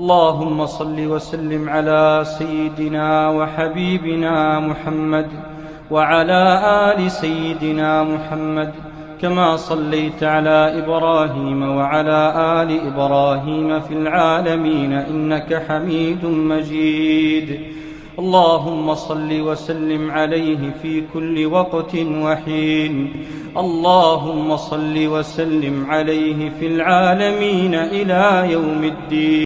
اللهم صل وسلم على سيدنا وحبيبنا محمد وعلى آل سيدنا محمد كما صليت على إبراهيم وعلى آل إبراهيم في العالمين إنك حميد مجيد. اللهم صل وسلم عليه في كل وقت وحين. اللهم صل وسلم عليه في العالمين إلى يوم الدين.